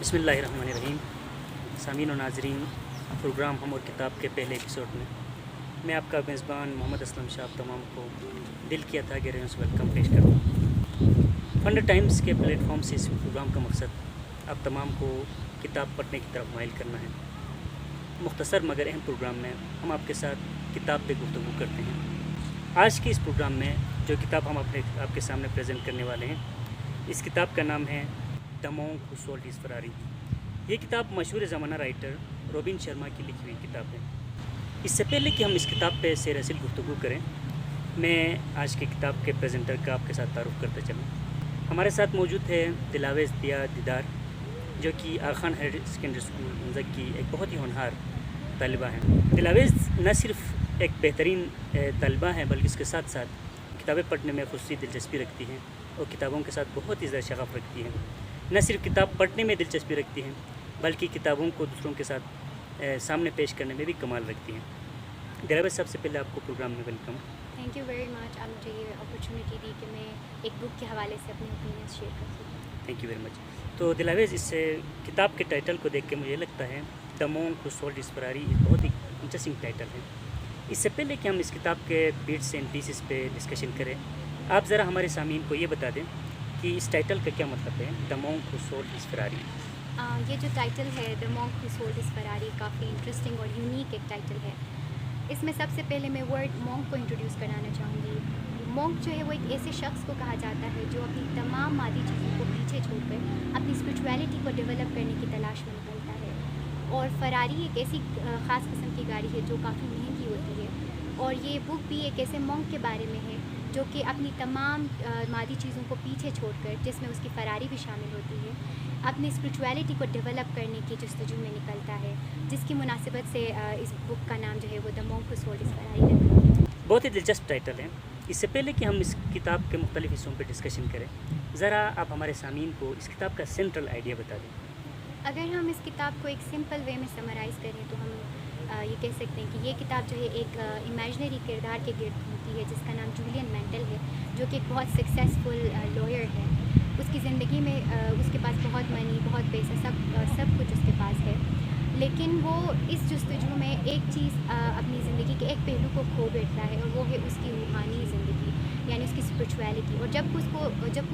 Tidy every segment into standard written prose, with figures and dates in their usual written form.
بسم اللہ الرحمن الرحیم۔ سامعین و ناظرین، پروگرام ہم اور کتاب کے پہلے ایپیسوڈ میں میں آپ کا میزبان محمد اسلم شاہ آپ تمام کو دل کی عطا گہرائیوں سے ویلکم پیش کرتا ہوں۔ فنڈ ٹائمز کے پلیٹ فارم سے اس پروگرام کا مقصد آپ تمام کو کتاب پڑھنے کی طرف مائل کرنا ہے۔ مختصر مگر اہم پروگرام میں ہم آپ کے ساتھ کتاب پہ گفتگو کرتے ہیں۔ آج کے اس پروگرام میں جو کتاب ہم آپ کے سامنے پریزنٹ کرنے والے ہیں، اس کتاب کا نام ہے دی مونک ہو سولڈ ہز فراری۔ یہ کتاب مشہور زمانہ رائٹر روبن شرما کی لکھی ہوئی کتاب ہے۔ اس سے پہلے کہ ہم اس کتاب پہ سیر اصل گفتگو کریں، میں آج کی کتاب کے پریزنٹر کا آپ کے ساتھ تعارف کرتا چلوں۔ ہمارے ساتھ موجود ہے دلاویز دیا دیدار، جو کہ آغاخان ہائر سیکنڈری اسکول منزک کی ایک بہت ہی ہونہار طالبہ ہیں۔ دلاویز نہ صرف ایک بہترین طالبہ ہیں بلکہ اس کے ساتھ ساتھ کتابیں پڑھنے میں خصوصی دلچسپی رکھتی ہیں اور کتابوں کے ساتھ بہت ہی زیادہ شغف رکھتی ہیں۔ نہ صرف کتاب پڑھنے میں دلچسپی رکھتی ہیں بلکہ کتابوں کو دوسروں کے ساتھ سامنے پیش کرنے میں بھی کمال رکھتی ہیں۔ دلاویز، سب سے پہلے آپ کو پروگرام میں ویلکم۔ تھینک یو ویری مچ، آپ مجھے یہ اپرچونیٹی دی کہ میں ایک بک کے حوالے سے اپنے اوپینینس شیئر کر سکوں۔ تھینک یو ویری مچ۔ تو دلاویز، اس کتاب کے ٹائٹل کو دیکھ کے مجھے لگتا ہے دی مونک ہو سولڈ ہز فراری بہت ہی انٹرسٹنگ ٹائٹل ہے۔ اس سے پہلے کہ ہم اس کتاب کے بیٹس اینڈ پیسز پہ ڈسکشن کریں، آپ ذرا ہمارے سامعین کو یہ بتا دیں کہ اس ٹائٹل کا کیا مطلب ہے، دی مونک ہو سولڈ ہز فراری۔ یہ جو ٹائٹل ہے دی monk who sold his Ferrari, coffee interesting اور یونیک ایک ٹائٹل ہے۔ اس میں سب سے پہلے میں ورڈ مونک کو انٹروڈیوس کرانا چاہوں گی۔ مونک جو ہے وہ ایک ایسے شخص کو کہا جاتا ہے جو اپنی تمام مادی چیزوں کو پیچھے چھوڑ کر اپنی اسپرچویلٹی کو ڈیولپ کرنے کی تلاش میں نکلتا ہے۔ اور فراری ایک ایسی خاص قسم کی گاڑی ہے جو کافی مہنگی ہوتی ہے، اور یہ بک بھی ایک ایسے مونک کے بارے میں ہے جو کہ اپنی تمام مادی چیزوں کو پیچھے چھوڑ کر، جس میں اس کی فراری بھی شامل ہوتی ہے، اپنی اسپرچویلٹی کو ڈیولپ کرنے کی جستجو میں نکلتا ہے، جس کی مناسبت سے اس بک کا نام جو ہے وہ دی مونک ہو سولڈ ہز فراری ہے۔ بہت ہی دلچسپ ٹائٹل ہے۔ اس سے پہلے کہ ہم اس کتاب کے مختلف حصوں پہ ڈسکشن کریں، ذرا آپ ہمارے سامعین کو اس کتاب کا سینٹرل آئیڈیا بتا دیں۔ اگر ہم اس کتاب کو ایک سمپل وے میں سمرائز کریں تو ہم یہ کہہ سکتے ہیں کہ یہ کتاب جو ہے ایک امیجنری کردار کے گرد ہوتی ہے جس کا نام جولین مینٹل ہے، جو کہ ایک بہت سکسیزفل لائر ہے۔ اس کی زندگی میں اس کے پاس بہت منی، بہت پیسہ، سب کچھ اس کے پاس ہے، لیکن وہ اس جستجو میں ایک چیز اپنی زندگی کے ایک پہلو کو کھو بیٹھتا ہے، اور وہ ہے اس کی روحانی زندگی، یعنی اس کی اسپرچویلٹی۔ اور جب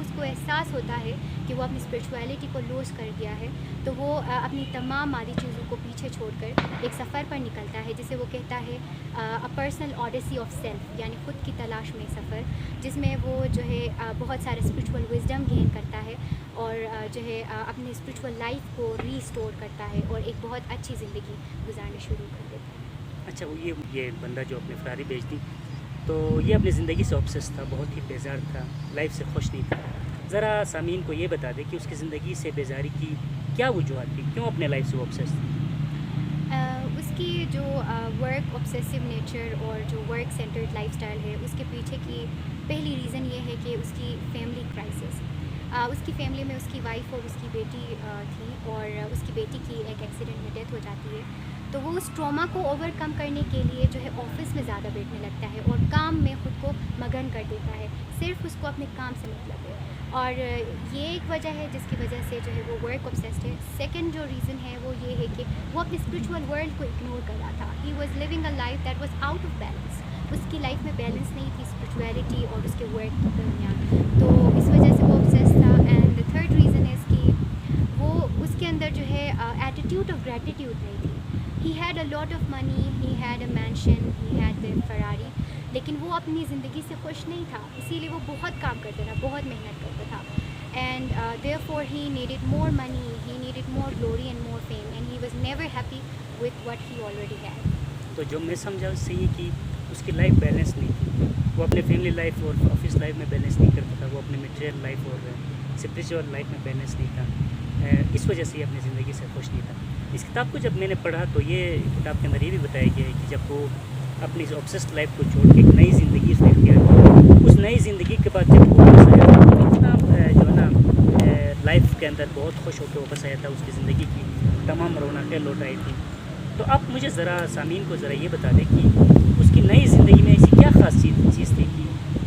اس کو احساس ہوتا ہے کہ وہ اپنی اسپرچویلٹی کو لوز کر گیا ہے، تو وہ اپنی تمام مادی چیزوں کو پیچھے چھوڑ کر ایک سفر پر نکلتا ہے جسے وہ کہتا ہے پرسنل آڈیسی آف سیلف، یعنی خود کی تلاش میں سفر، جس میں وہ جو ہے بہت سارا اسپرچول وزڈم گین کرتا ہے، اور جو ہے اپنی اسپرچول لائف کو ری اسٹور کرتا ہے اور ایک بہت اچھی زندگی گزارنا شروع کر دیتا ہے۔ اچھا، وہ یہ بندہ جو اپنی فراری بیچ دی، تو یہ اپنی زندگی سے آبسیس تھا، بہت ہی بیزار تھا، لائف سے خوش نہیں تھا۔ ذرا سامعین کو یہ بتا دیں کہ اس کی زندگی سے بیزاری کی کیا وجوہات تھی، کیوں اپنے لائف سے وہ آبسیس تھی؟ اس کی جو ورک آبسیسو نیچر اور جو ورک سینٹرڈ لائف اسٹائل ہے، اس کے پیچھے کی پہلی ریزن یہ ہے کہ اس کی فیملی کرائسس۔ اس کی فیملی میں اس کی وائف اور اس کی بیٹی تھی، اور اس کی بیٹی کی ایک ایکسیڈنٹ میں ڈیتھ ہو جاتی ہے، تو وہ اس ٹراما کو اوور کم کرنے کے لیے جو ہے آفس میں زیادہ بیٹھنے لگتا ہے اور کام میں خود کو مگن کر دیتا ہے، صرف اس کو اپنے کام سے مطلب ہے، اور یہ ایک وجہ ہے جس کی وجہ سے جو ہے وہ ورک obsessed ہے۔ سیکنڈ جو ریزن ہے وہ یہ ہے کہ وہ اپنے اسپرچول ورلڈ کو اگنور کر رہا تھا۔ He was living a life that was out of balance. اس کی لائف میں بیلنس نہیں تھی اسپرچویلٹی اور اس کے ورک کے درمیان، تو اس وجہ سے وہ obsessed تھا۔ اینڈ دا تھرڈ ریزن ہے کہ وہ اس کے اندر جو ہے ایٹیٹیوڈ آف گریٹیٹیوڈ نہیں تھی۔ He had a lot of money, he had a mansion, he had a Ferrari, لیکن وہ اپنی زندگی سے خوش نہیں تھا، اسی لیے وہ بہت کام کرتا تھا، بہت محنت کرتا تھا۔ And therefore he needed more money, he needed more glory and more fame, and he was never happy with what he already had. تو جو میں سمجھا اس سے یہ کہ اس کی لائف بیلنس نہیں تھی، وہ اپنے فیملی لائف اور آفس لائف میں بیلنس نہیں کرتا تھا، وہ اپنے میٹیریل لائف اور اسپرچول لائف میں بیلنس نہیں تھا، اس وجہ سے یہ اپنی زندگی سے خوش نہیں تھا۔ اس کتاب کو جب میں نے پڑھا تو یہ کتاب کے اندر یہ بھی بتایا گیا ہے کہ جب وہ اپنی آبسیسڈ لائف کو چھوڑ کے ایک نئی زندگی اس نے اختیار کی، اس نئی زندگی کے بعد جب وہ واپس آیا تو اتنا جو ہے نا لائف کے اندر بہت خوش ہو کے واپس آیا تھا، اس کی زندگی کی تمام رونقیں لوٹ آئی تھیں۔ تو آپ مجھے ذرا سامعین کو ذرا یہ بتا دیں کہ اس کی نئی زندگی میں ایسی کیا خاص چیز تھی کہ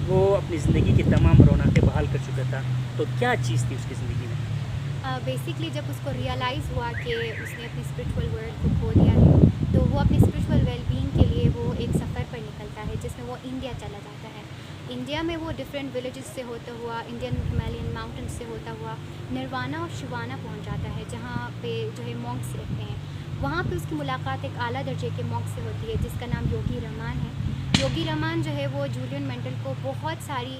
وہ اپنی زندگی کی تمام رونقیں بحال کر چکا تھا، تو کیا چیز تھی اس کی زندگی میں؟ بیسکلی جب اس کو ریئلائز ہوا کہ اس نے اپنی اسپرچول ورلڈ کو کھو دیا ہے تو وہ اپنی اسپرچول ویل بینگ کے لیے وہ ایک سفر پر نکلتا ہے جس میں وہ انڈیا چلا جاتا ہے. انڈیا میں وہ ڈفرینٹ ولیجز سے ہوتا ہوا انڈین ہمالین ماؤنٹینس سے ہوتا ہوا نروانا اور شیوانا پہنچ جاتا ہے جہاں پہ جو ہے مونکس رہتے ہیں. وہاں پہ اس کی ملاقات ایک اعلیٰ درجے کے مونک سے ہوتی ہے جس کا نام یوگی رمان ہے. یوگی رمان جو ہے وہ جولین مینٹل کو بہت ساری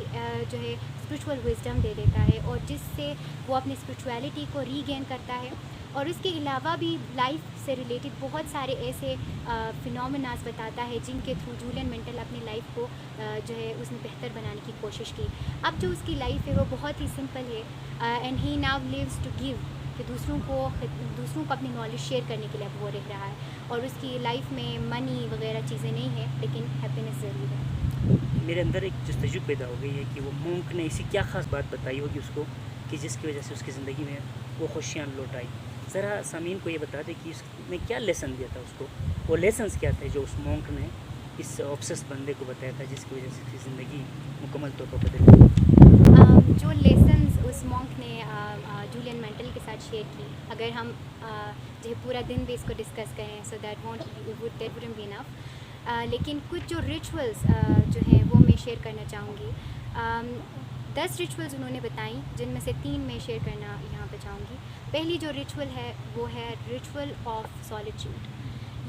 جو ہے اسپرچول وزڈم دے دیتا ہے اور جس سے وہ اپنی اسپرچویلٹی کو ری گین کرتا ہے. اور اس کے علاوہ بھی لائف سے ریلیٹڈ بہت سارے ایسے فینومیناز بتاتا ہے جن کے تھرو جولین مینٹل اپنی لائف کو جو ہے اس نے بہتر بنانے کی کوشش کی. اب جو اس کی لائف ہے وہ بہت ہی سمپل ہے and he now loves to give کہ دوسروں کو اپنی نالج شیئر کرنے کے لیے اب وہ رہ رہا ہے. اور اس کی لائف میں منی وغیرہ چیزیں نہیں ہیں لیکن ہیپینس ضرور ہے. میرے اندر ایک جستجو پیدا ہو گئی ہے کہ وہ مونک نے ایسی کیا خاص بات بتائی ہوگی اس کو کہ جس کی وجہ سے اس کی زندگی میں وہ خوشیاں لوٹ آئی. ذرا سامعین کو یہ بتا دیں کہ اس نے کیا لیسن دیا تھا اس کو, وہ لیسنس کیا تھے جو اس مونک نے اس آبسیس بندے کو بتایا تھا جس کی وجہ سے اس کی زندگی مکمل طور پر بدل گئی. جو لیسنز اس مونک نے جولین مینٹل کے ساتھ شیئر کی, اگر ہم جو ہے پورا دن بھی اس کو ڈسکس کریں so that wouldn't be enough, لیکن کچھ جو ریچولز جو ہیں وہ میں شیئر کرنا چاہوں گی. 10 ریچولز انہوں نے بتائیں جن میں سے 3 میں شیئر کرنا یہاں پہ چاہوں گی. پہلی جو ریچول ہے وہ ہے ریچول آف سالیٹیوڈ,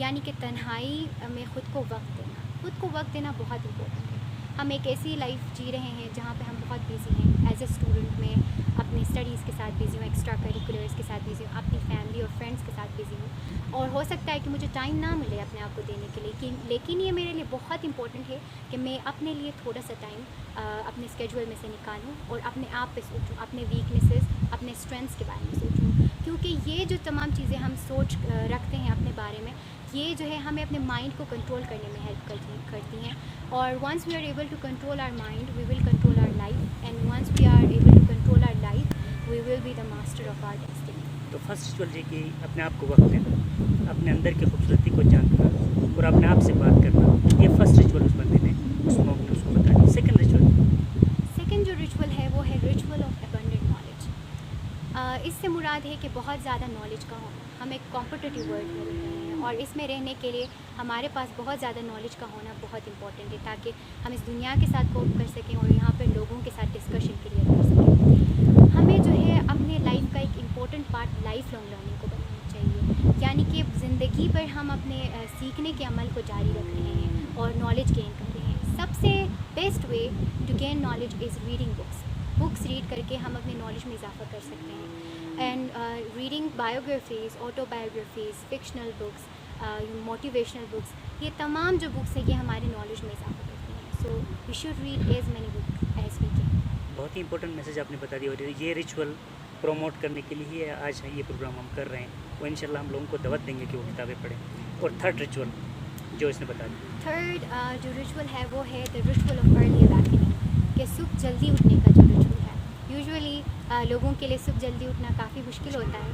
یعنی کہ تنہائی میں خود کو وقت دینا. خود کو وقت دینا بہت امپورٹنٹ ہے. ہم ایک ایسی لائف جی رہے ہیں جہاں پہ ہم بہت بیزی ہیں. ایز اے اسٹوڈنٹ میں اپنی اسٹڈیز کے ساتھ بیزی ہوں, ایکسٹرا کریکولرس کے ساتھ بیزی ہوں, اپنی فیملی اور فرینڈس کے ساتھ بیزی ہوں, اور ہو سکتا ہے کہ مجھے ٹائم نہ ملے اپنے آپ کو دینے کے لیے, لیکن یہ میرے لیے بہت امپورٹنٹ ہے کہ میں اپنے لیے تھوڑا سا ٹائم اپنے اسکیجول میں سے نکالوں اور اپنے آپ پہ سوچوں, اپنے ویکنیسز اپنے اسٹرینتھس کے بارے میں سوچوں. کیونکہ یہ جو تمام چیزیں ہم سوچ رکھتے ہیں اپنے بارے میں, یہ جو ہے ہمیں اپنے مائنڈ کو کنٹرول کرنے میں ہیلپ کرتی ہیں. اور once we are able to control our mind we will control our life, and once we are able to control our life we will be the master of our destiny. تو first ritual یہ کہ اپنے آپ کو وقت دینا, اپنے اندر کی خوبصورتی کو جاننا اور اپنے آپ سے بات کرنا, یہ فرسٹ ریچول اس بندے نے اس موقع نے اس کو بتایا. سیکنڈ جو ریچول ہے وہ ہے ریچول آف ابنڈنٹ نالج. اس سے مراد ہے کہ بہت زیادہ نالج کا ہونا. ہم ایک کمپٹیٹیو ورلڈ میں رہ رہے ہیں اور اس میں رہنے کے لیے ہمارے پاس بہت زیادہ نالج کا ہونا بہت امپورٹنٹ ہے تاکہ ہم اس دنیا کے ساتھ کوپ کر سکیں اور یہاں پہ لوگوں کے ساتھ ڈسکشن کلیئر کر سکیں. ہمیں جو ہے اپنے لائف کا ایک important part life long learning کو بنانا چاہیے, یعنی کہ زندگی پر ہم اپنے سیکھنے کے عمل کو جاری رکھ رہے ہیں اور نالج گین کر رہے ہیں. سب سے best way to gain knowledge is reading books read کر کے ہم اپنے نالج میں اضافہ کر سکتے ہیں. And reading biographies, auto biographies, fictional books, motivational books, یہ تمام جو بکس ہیں یہ ہمارے نالج میں اضافہ کرتی ہیں. So we should read as many books as we can. بہت ہی امپورٹنٹ میسیج آپ نے بتا دیا, اور یہ ریچول پروموٹ کرنے کے لیے ہی آج یہ پروگرام ہم کر رہے ہیں. وہ انشاءاللہ ہم لوگوں کو دعوت دیں گے کہ وہ کتابیں پڑھیں. اور تھرڈ ریچول جو اس نے بتا دی. تھرڈ جو ریچول ہے وہ ہے دا ریچول آف ارلی اویکننگ, کہ صبح جلدی اٹھنے کا جو ریچول ہے. یوزولی لوگوں کے لیے صبح جلدی اٹھنا کافی مشکل ہوتا ہے,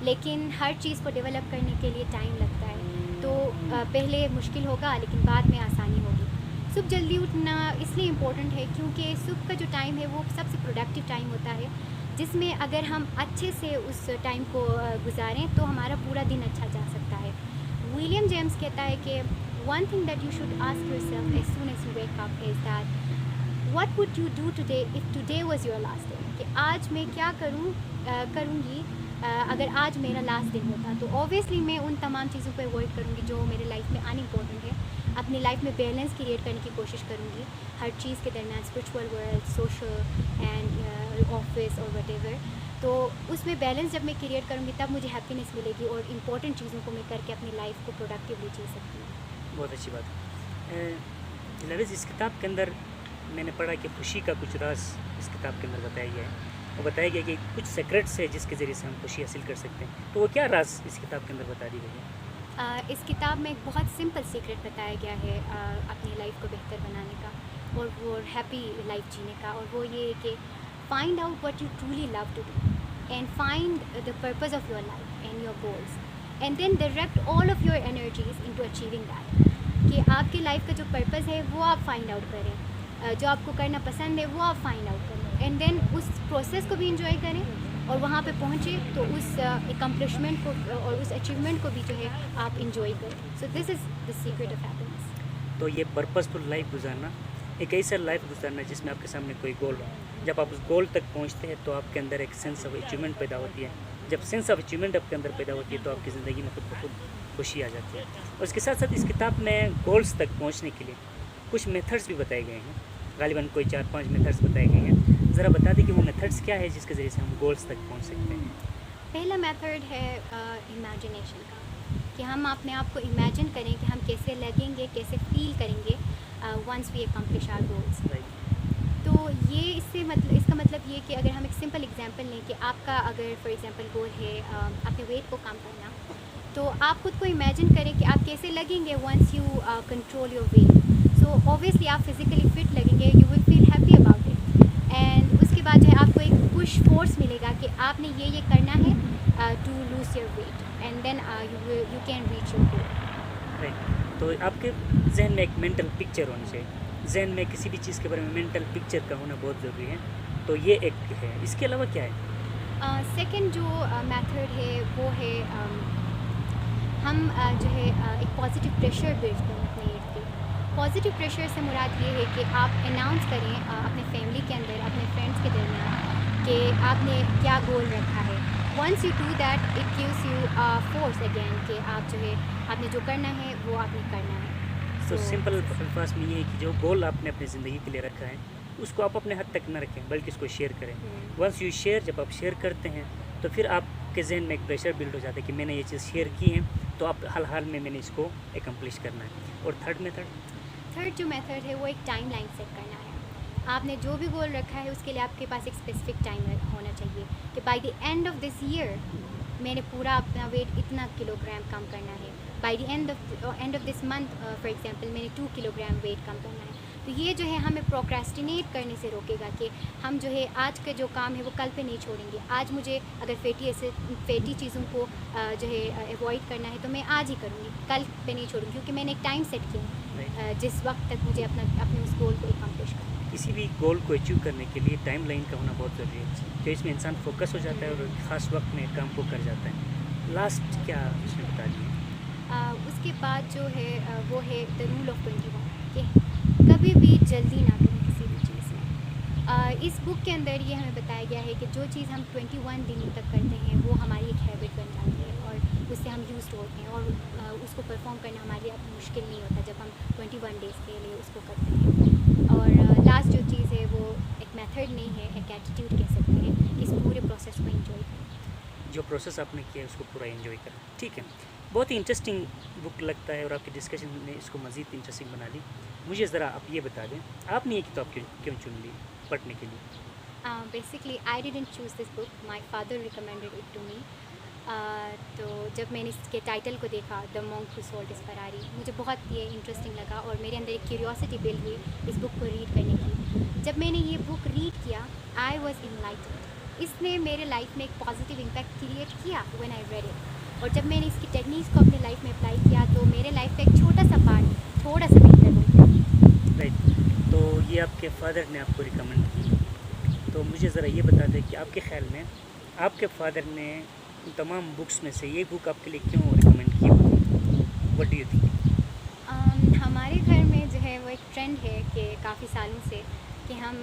لیکن ہر چیز کو ڈیولپ کرنے کے لیے ٹائم لگتا ہے. تو پہلے مشکل ہوگا لیکن بعد میں آسانی ہوگی. صبح جلدی اٹھنا اس لیے امپورٹنٹ ہے کیونکہ صبح کا جو ٹائم ہے وہ سب سے پروڈکٹیو ٹائم ہوتا ہے, جس میں اگر ہم اچھے سے اس ٹائم کو گزاریں تو ہمارا پورا دن اچھا جا سکتا ہے. ولیم جیمس کہتا ہے کہ one thing that you should ask yourself as soon as you wake up is that what would you do today if today was your last day, کہ آج میں کیا کروں گی اگر آج میرا لاسٹ دن ہوتا. تو اوبیسلی میں ان تمام چیزوں پہ اوائڈ کروں گی جو میرے لائف میں ان امپورٹنٹ ہے. اپنی لائف میں بیلنس کریٹ کرنے کی کوشش کروں گی ہر چیز کے درمیان, spiritual world, social and office اور وٹ ایور. تو اس میں بیلنس جب میں کریٹ کروں گی تب مجھے ہیپینس ملے گی اور امپورٹنٹ چیزوں کو میں کر کے اپنی لائف کو پروڈکٹیولی جی سکتی ہوں. بہت اچھی بات ہے. لویز, اس کتاب کے اندر میں نے پڑھا کہ خوشی کا کچھ راز اس کتاب کے اندر بتایا گیا ہے, اور بتایا گیا کہ کچھ سیکریٹس ہے جس کے ذریعے سے ہم خوشی حاصل کر سکتے ہیں. تو وہ کیا راز اس کتاب کے اندر بتا دی گئی ہے؟ اس کتاب میں ایک بہت سمپل سیکرٹ بتایا گیا ہے اپنی لائف کو بہتر بنانے کا اور وہ ہیپی لائف جینے کا, اور وہ یہ ہے کہ find out what you truly love to do and find the purpose of your life and your goals and then direct all of your energies into achieving that. کہ آپ کی لائف کا جو پرپز ہے وہ آپ find out کریں, جو آپ کو کرنا پسند ہے وہ آپ فائنڈ آؤٹ کریں, اینڈ دین اس پروسیس کو بھی انجوائے کریں اور وہاں پہ پہنچے تو اس اکمپلشمنٹ کو اور اس اچیومنٹ کو بھی جو ہے آپ انجوائے کریں. سو دس از دا سیکرٹ آف ہیپینس. تو یہ پرپزفل لائف گزارنا، ایک ایسا لائف گزارنا جس میں آپ کے سامنے کوئی گول ہو. جب آپ اس گول تک پہنچتے ہیں تو آپ کے اندر ایک سینس آف اچیومنٹ پیدا ہوتی ہے. جب سینس آف اچیومنٹ آپ کے اندر پیدا ہوتی ہے تو آپ کی زندگی میں خود بخود خوشی آ جاتی ہے. اور اس کے ساتھ ساتھ اس کتاب میں گولز تک پہنچنے کے لیے کچھ میتھڈس بھی بتائے گئے ہیں. غالباً کوئی 4-5 میتھڈس بتائے گئے ہیں. ذرا بتا دیں کہ وہ میتھڈس کیا ہے جس کے ذریعے سے ہم گولز تک پہنچ سکتے ہیں. پہلا میتھڈ ہے امیجنیشن کا، کہ ہم اپنے آپ کو امیجن کریں کہ ہم کیسے لگیں گے، کیسے فیل کریں گے once we accomplish our goals. تو یہ اس کا مطلب یہ کہ اگر ہم ایک سمپل ایگزامپل لیں کہ آپ کا اگر فار ایگزامپل گول ہے اپنے ویٹ کو کم کرنا، تو آپ خود کو امیجن کریں کہ آپ کیسے لگیں گے once you control your weight. So obviously آپ فزیکلی فٹ لگیں گے، you will feel happy about it. And اس کے بعد جو ہے آپ کو ایک پش فورس ملے گا کہ آپ نے یہ کرنا ہے to lose your weight, and then you can reach your goal. تو آپ کے ذہن میں ایک مینٹل پکچر ہونی چاہیے. ذہن میں کسی بھی چیز کے بارے میں مینٹل پکچر کا ہونا بہت ضروری ہے. تو یہ ایک ہے. اس کے علاوہ کیا ہے؟ سیکنڈ جو میتھڈ ہے وہ ہے ہم جو ہے ایک پازیٹیو پریشر بلڈ کریں اپنے ارد گرد. پازیٹیو پریشر سے مراد یہ ہے کہ آپ اناؤنس کریں اپنے فیملی کے اندر، اپنے فرینڈس کے درمیان کہ آپ نے کیا گول رکھا ہے. Once you do that it gives you force again کہ آپ جو ہے آپ نے جو کرنا ہے وہ آپ نے کرنا ہے. تو سمپل الفاظ میں یہ ہے کہ جو گول آپ نے اپنی زندگی کے لیے رکھا ہے اس کو آپ اپنے حد تک نہ رکھیں بلکہ اس کو شیئر کریں. ونس یو شیئر، جب آپ شیئر کرتے ہیں تو پھر آپ کے ذہن میں ایک پریشر بلڈ ہو جاتا ہے کہ میں نے یہ چیز شیئر کی ہے تو اب حال میں نے اس کو اکمپلش کرنا ہے. اور تھرڈ جو میتھڈ ہے وہ ایک ٹائم لائن سیٹ کرنا ہے. آپ نے جو بھی گول رکھا ہے اس کے لیے آپ کے پاس ایک اسپیسیفک ٹائم ہونا چاہیے کہ by the end of this year میں نے پورا اپنا ویٹ اتنا کلو گرام کم کرنا ہے. By the end of this month for example میں نے 2 کلو گرام ویٹ کم کرنا ہے. تو یہ جو ہے ہمیں پروکریسٹینیٹ کرنے سے روکے گا کہ ہم جو ہے آج کا جو کام ہے وہ کل پہ نہیں چھوڑیں گے. آج مجھے اگر فیٹی چیزوں کو جو ہے اوائڈ کرنا ہے تو میں آج ہی کروں گی، کل پہ نہیں چھوڑوں گی، کیونکہ میں نے ایک ٹائم سیٹ کیا جس وقت تک مجھے اپنے اس گول کو اکمپلش کرنا ہے. کسی بھی گول کو اچیو کرنے کے لیے ٹائم لائن کا ہونا بہت ضروری ہے کہ اس میں انسان فوکس ہو جاتا ہے اور ایک خاص وقت میں کام کو کر جاتا ہے. لاسٹ کیا اس میں بتا دیجیے. اس کے بعد جو ہے وہ ہے دا رول آف 21 کہ کبھی بھی جلدی نہ کریں کسی بھی چیز میں. اس بک کے اندر یہ ہمیں بتایا گیا ہے کہ جو چیز ہم 21 دنوں تک کرتے ہیں وہ ہماری ایک ہیبٹ بن جاتی ہے اور اس سے ہم یوزڈ ہوتے ہیں اور اس کو پرفارم کرنا ہمارے لیے اب مشکل نہیں ہوتا جب ہم 21 ڈیز کے لیے اس کو کرتے ہیں. اور لاسٹ جو چیز ہے وہ ایک میتھڈ نہیں ہے، ایک ایٹیٹیوڈ کہہ سکتے ہیں. اس پورے پروسیس کو انجوائے کریں. جو پروسیس آپ نے کیا ہے اس کو پورا انجوائے کریں. ٹھیک ہے، بہت ہی انٹرسٹنگ بک لگتا ہے اور آپ کی ڈسکشن نے اس کو مزید انٹرسٹنگ بنا دی. مجھے ذرا آپ یہ بتا دیں آپ نے یہ کتاب کیوں چن لی پڑھنے کے لیے؟ Basically I didn't choose this book, my father recommended it to me. تو جب میں نے اس کے ٹائٹل کو دیکھا the monk who sold his Ferrari, مجھے بہت یہ انٹرسٹنگ لگا اور میرے اندر ایک کیوریوسٹی بلڈ ہوئی اس بک کو ریڈ کرنے کی. جب میں نے یہ بک ریڈ کیا آئی واز انلائٹنڈ. اس نے میرے لائف میں ایک پازیٹیو امپیکٹ کریٹ کیا وین آئی ریڈ اٹ. اور جب میں نے اس کی ٹیکنیکس کو اپنی لائف میں اپلائی کیا تو میرے لائف کا ایک چھوٹا سا پارٹ تھوڑا سا بہتر ہو گیا. رائٹ. تو یہ آپ کے فادر نے آپ کو ریکمینڈ کی. تو مجھے ذرا یہ بتا دیں کہ آپ کے خیال میں آپ کے فادر نے تمام بکس میں سے یہ بک آپ کے لیے کیوں ریکمینڈ کی ہوگی؟ What do you think? ہمارے گھر میں جو ہے وہ ایک ٹرینڈ ہے کہ کافی سالوں سے کہ ہم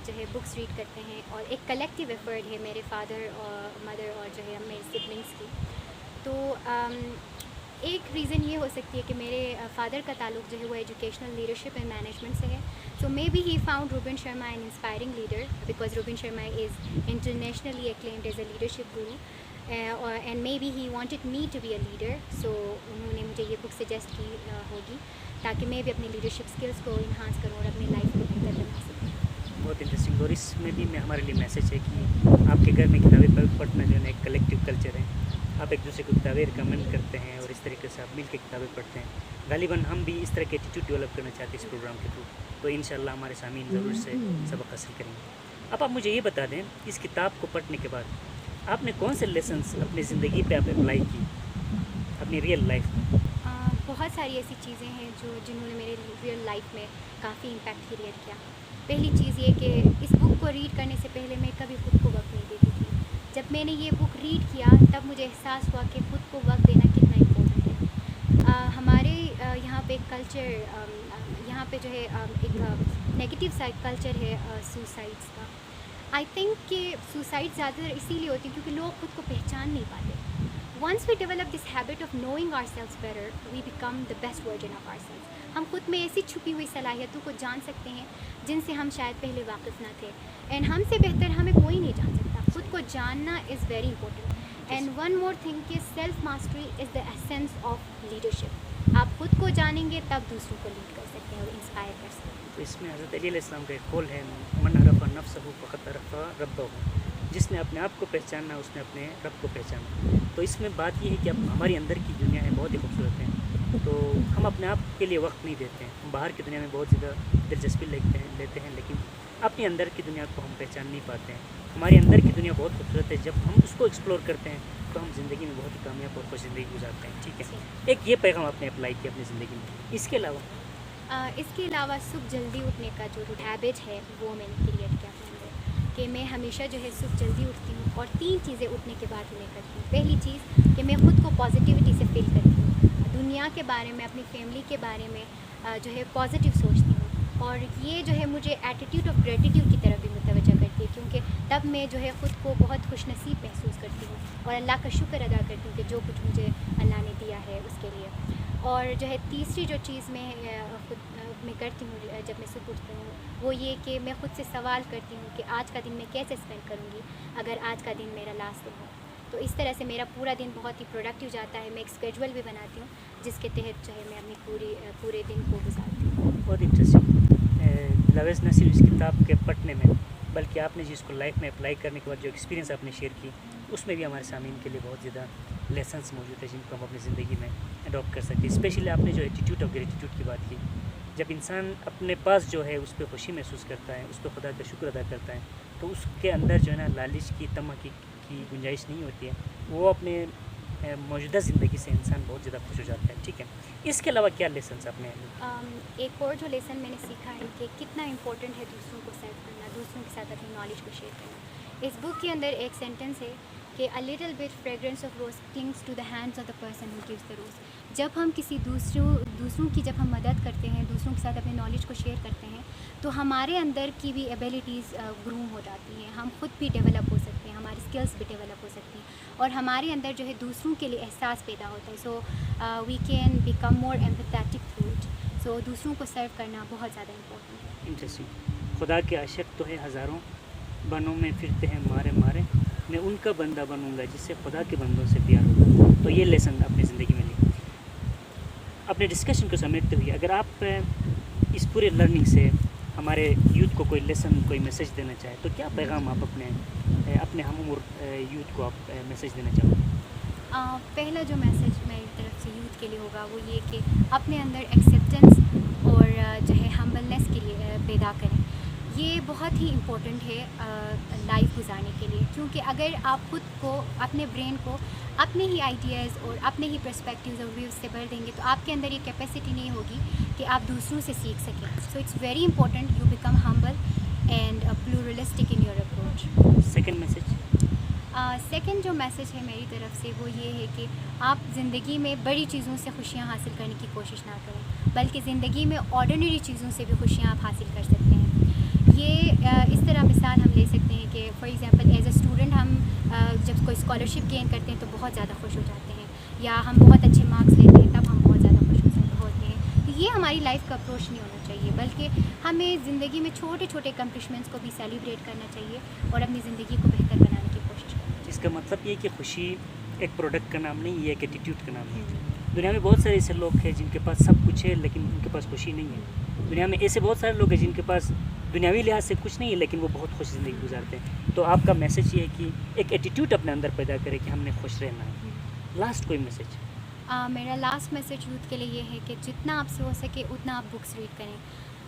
جو ہے بکس ریڈ کرتے ہیں اور ایک کلیکٹیو ایفرٹ ہے میرے فادر اور مدر اور جو ہے میرے سبلنگس کی. تو ایک ریزن یہ ہو سکتی ہے کہ میرے فادر کا تعلق جو ہے وہ ایجوکیشنل لیڈرشپ اینڈ مینجمنٹ سے ہے. So maybe he found Robin Sharma an inspiring leader because Robin Sharma is internationally acclaimed as a leadership guru and maybe he wanted me to be a leader. So انہوں نے مجھے یہ بک suggest کی ہوگی تاکہ میں بھی اپنے لیڈرشپ اسکلس کو انہانس کروں اور اپنی لائف کو بہتر بنا سکوں. بہت انٹرسٹنگ. اور اس میں بھی ہمارے لیے میسیج ہے کہ آپ کے گھر میں کتابیں پڑھنا جو ہے ایک کلیکٹیو کلچر ہے. آپ ایک دوسرے کو کتابیں ریکمینڈ کرتے ہیں اور اس طریقے سے آپ مل کے کتابیں پڑھتے ہیں. غالباً ہم بھی اس طرح کے ایٹیٹیوڈ ڈیولپ کرنا چاہتے ہیں اس پروگرام کے تھرو. تو انشاءاللہ ہمارے سامعین ضرور سے سبق حاصل کریں گے. اب آپ مجھے یہ بتا دیں اس کتاب کو پڑھنے کے بعد آپ نے کون سے لیسنس اپنی زندگی پہ آپ اپلائی کی اپنی ریئل لائف میں؟ بہت ساری ایسی چیزیں ہیں جنہوں نے میرے ریئل لائف میں کافی امپیکٹ کریٹ کیا. پہلی چیز یہ کہ اس بک کو ریڈ کرنے سے پہلے میں کبھی خود کو وقت نہیں دیتی تھی. جب میں نے یہ بک ریڈ کیا تب مجھے احساس ہوا کہ خود کو وقت دینا کتنا امپورٹنٹ ہے. ہمارے یہاں پہ کلچر یہاں پہ جو ہے ایک نگیٹیو سائڈ کلچر ہے سوسائڈس کا. آئی تھنک کہ سوسائڈ زیادہ تر اسی لیے ہوتی ہے کیونکہ لوگ خود کو پہچان نہیں پاتے. Once we develop this habit of knowing our selves better we become the best version of our selves. ہم خود میں ایسی چھپی ہوئی صلاحیتوں کو جان سکتے ہیں جن سے ہم شاید پہلے واقف نہ تھے. اینڈ ہم سے بہتر ہمیں کوئی نہیں جان سکتا. خود کو جاننا is very important. And one more thing کہ self mastery is the essence of leadership. آپ خود کو جانیں گے تب دوسروں کو لیڈ کر سکتے ہیں اور انسپائر کر سکتے ہیں. تو اس میں حضرت علی علیہ السلام کا ایک قول ہے من عرف نفسہ فقط عرف ربہ. جس نے اپنے آپ کو پہچاننا اس نے اپنے رب کو پہچانا. تو اس میں بات یہ ہے کہ اب ہماری اندر کی دنیا ہے بہت ہی خوبصورت ہے تو ہم اپنے آپ کے لیے وقت نہیں دیتے ہیں. ہم باہر کی دنیا میں بہت زیادہ دلچسپی لیتے ہیں لیکن اپنے اندر کی دنیا کو ہم پہچان نہیں پاتے ہیں. ہماری اندر کی دنیا بہت خوبصورت ہے. جب ہم اس کو ایکسپلور کرتے ہیں تو ہم زندگی میں بہت ہی کامیاب اور خوش زندگی گزارتے ہیں. ٹھیک ہے, ایک یہ پیغام آپ نے اپلائی کیا اپنی زندگی میں. اس کے علاوہ صبح جلدی اٹھنے کا جو ہیبٹ ہے وہ میں نے کریٹ کیا اپنے اندر کہ میں ہمیشہ جو ہے صبح جلدی اٹھتی ہوں اور 3 چیزیں اٹھنے کے بعد میں کرتی ہوں. پہلی چیز کہ میں خود کو پازیٹیوٹی سے فیل کرتی ہوں. دنیا کے بارے میں اپنی فیملی کے بارے میں جو ہے پازیٹیو سوچتی ہوں اور یہ جو ہے مجھے ایٹیٹیوڈ آف گریٹیٹیوڈ کی طرف بھی متوجہ کرتی ہے کیونکہ تب میں جو ہے خود کو بہت خوش نصیب محسوس کرتی ہوں اور اللہ کا شکر ادا کرتی ہوں کہ جو کچھ مجھے اللہ نے دیا ہے اس کے لیے. اور جو ہے تیسری جو چیز میں خود میں کرتی ہوں جب میں صبح اٹھتی ہوں وہ یہ کہ میں خود سے سوال کرتی ہوں کہ آج کا دن میں کیسے اسپینڈ کروں گی اگر آج کا دن میرا لاسٹ دن ہو. تو اس طرح سے میرا پورا دن بہت ہی پروڈکٹیو جاتا ہے. میں ایک اسکیجول بھی بناتی ہوں جس کے تحت جو ہے میں اپنی پورے دن کو گزارتی ہوں. بہت انٹرسٹنگ. لویز نہ صرف اس کتاب کے پڑھنے میں بلکہ آپ نے جس کو لائف میں اپلائی کرنے کے بعد جو ایکسپیرینس آپ نے شیئر کی اس میں بھی ہمارے سامعین کے لیے بہت زیادہ لیسنس موجود ہے جن کو ہم اپنی زندگی میں اڈاپٹ کر سکتے ہیں. اسپیشلی آپ نے جو ایٹیٹیوڈ آف گریٹیٹیوڈ کی بات کی. جب انسان اپنے پاس جو ہے اس پہ خوشی محسوس کرتا ہے, اس پہ خدا کا شکر ادا کرتا ہے تو اس کے اندر جو ہے نا لالچ کی طمع کی گنجائش نہیں ہوتی ہے. وہ اپنے موجودہ زندگی سے انسان بہت زیادہ خوش ہو جاتا ہے. ٹھیک ہے, اس کے علاوہ کیا لیسنس آپ نے ایک اور جو لیسن میں نے سیکھا ہے کہ کتنا امپورٹنٹ ہے دوسروں کو سیو کرنا, دوسروں کے ساتھ اپنی نالج کو شیئر کرنا. اس بک کے اندر ایک سینٹنس ہے کہ a little bit fragrance of rose clings to the hands of the person who gives the rose. جب ہم کسی دوسروں کی جب ہم مدد کرتے ہیں, دوسروں کے ساتھ اپنی نالج کو شیئر کرتے ہیں تو ہمارے اندر کی بھی ایبیلٹیز گروم ہو جاتی ہیں. ہم خود بھی ڈیولپ ہو سکتے ہیں, ہماری اسکلس بھی ڈیولپ ہو سکتی ہیں اور ہمارے اندر جو ہے دوسروں کے لیے احساس پیدا ہوتا ہے. So we can become more empathetic through it. So دوسروں کو سرو کرنا بہت زیادہ امپورٹنٹ ہے. انٹرسٹنگ. خدا کے عاشق تو ہے ہزاروں, بنوں میں پھرتے ہیں مارے مارے, میں ان کا بندہ بنوں گا جس سے خدا کے بندوں سے پیار ہوگا. تو یہ لیسن اپنی زندگی میں لیں. اپنے ڈسکشن کو سمیٹتے ہوئے اگر آپ اس پورے لرننگ سے ہمارے یوتھ کو کوئی لیسن, کوئی میسیج دینا چاہیں تو کیا پیغام آپ اپنے ہم عمر یوتھ کو آپ میسیج دینا چاہو گے؟ پہلا جو میسیج میری طرف سے یوتھ کے لیے ہوگا وہ یہ کہ اپنے اندر ایکسیپٹنس اور جو ہے ہمبلنس کے لیے پیدا کریں. یہ بہت ہی امپورٹنٹ ہے لائف گزارنے کے لیے کیونکہ اگر آپ خود کو, اپنے برین کو اپنے ہی آئیڈیاز اور اپنے ہی پرسپیکٹیوز اور ویوز سے بھر دیں گے تو آپ کے اندر یہ کیپیسٹی نہیں ہوگی کہ آپ دوسروں سے سیکھ سکیں. So it's very important you become humble and pluralistic in your approach. Second message. Second جو میسیج ہے میری طرف سے وہ یہ ہے کہ آپ زندگی میں بڑی چیزوں سے خوشیاں حاصل کرنے کی کوشش نہ کریں بلکہ زندگی میں آرڈینری چیزوں سے بھی خوشیاں آپ حاصل کر سکتے ہیں. یہ اس طرح مثال ہم لے سکتے ہیں کہ for example as a student ہم جب کوئی اسکالرشپ گین کرتے ہیں تو بہت زیادہ خوش ہو جاتے ہیں یا ہم بہت اچھے مارکس لیتے ہیں تب ہم بہت زیادہ خوش ہوتے ہیں. تو یہ ہماری لائف کا اپروچ نہیں ہونا چاہیے بلکہ ہمیں زندگی میں چھوٹے چھوٹے اکمپلشمنٹس کو بھی سیلیبریٹ کرنا چاہیے اور اپنی زندگی کو بہتر بنانے کی کوشش کرنا چاہیے. اس کا مطلب یہ کہ خوشی ایک پروڈکٹ کا نام نہیں, یہ ایک ایٹیٹیوڈ کا نام ہے. دنیا میں بہت سارے ایسے لوگ ہیں جن کے پاس سب کچھ ہے لیکن ان کے پاس خوشی نہیں ہے. دنیا میں ایسے بہت سارے لوگ ہیں جن کے پاس دنیاوی لحاظ سے کچھ نہیں ہے لیکن وہ بہت خوش زندگی گزارتے ہیں. تو آپ کا میسیج یہ ہے کہ ایک ایٹیٹیوڈ اپنے اندر پیدا کرے کہ ہم نے خوش رہنا ہے. لاسٹ کوئی میسیج؟ میرا لاسٹ میسیج یوتھ کے لیے یہ ہے کہ جتنا آپ سے ہو سکے اتنا آپ بکس ریڈ کریں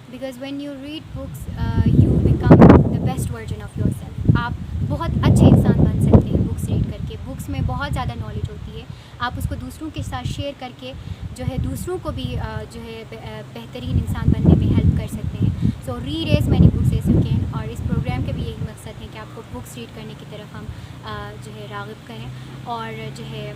because when you read books you become the best version of your self. آپ بہت اچھے انسان بن سکتے ہیں بکس ریڈ کر کے. بکس میں بہت زیادہ نالج ہوتی ہے, آپ اس کو دوسروں کے ساتھ شیئر کر کے جو ہے دوسروں کو بھی جو ہے بہترین انسان بننے میں ہیلپ کر سکتے ہیں. So read as many books as you can. اور اس پروگرام کا بھی یہی مقصد ہے کہ آپ کو بکس ریڈ کرنے کی طرف ہم جو ہے راغب کریں اور جو ہے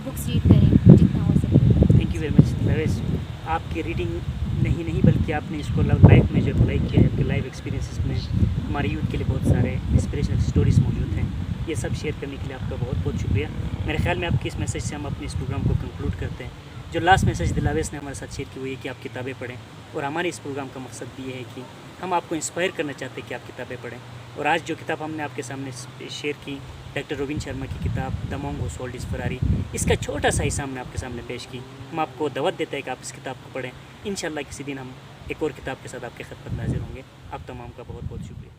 بکس ریڈ کریں جتنا ہو سکے. Thank you very much Parvez. آپ کی ریڈنگ نہیں بلکہ آپ نے اس کو لائف میں جو اپلائی کیا ہے, آپ کے لائف ایکسپیرینسز میں ہمارے یوتھ کے لیے بہت سارے انسپریشنل اسٹوریز موجود ہیں. یہ سب شیئر کرنے کے لیے آپ کا بہت بہت شکریہ. میرے خیال میں آپ کے اس میسیج سے ہم اپنے اس پروگرام کو کنکلوڈ کرتے ہیں. جو لاسٹ میسیج دلاویز نے ہمارے ساتھ شیئر کی وہ یہ کہ آپ کتابیں پڑھیں, اور ہمارے اس پروگرام کا مقصد بھی یہ ہے کہ ہم آپ کو انسپائر کرنا چاہتے ہیں کہ آپ کتابیں پڑھیں. اور آج جو کتاب ہم نے آپ کے سامنے شیئر کی, ڈاکٹر روبن شرما کی کتاب دا مونک ہو سولڈ ہز فراری, اس کا چھوٹا سا حصہ ہم نے آپ کے سامنے پیش کی. ہم آپ کو دعوت دیتے ہیں کہ آپ اس کتاب کو پڑھیں. انشاءاللہ کسی دن ہم ایک اور کتاب کے ساتھ آپ کے خدمت میں حاضر ہوں گے. آپ تمام کا بہت بہت شکریہ.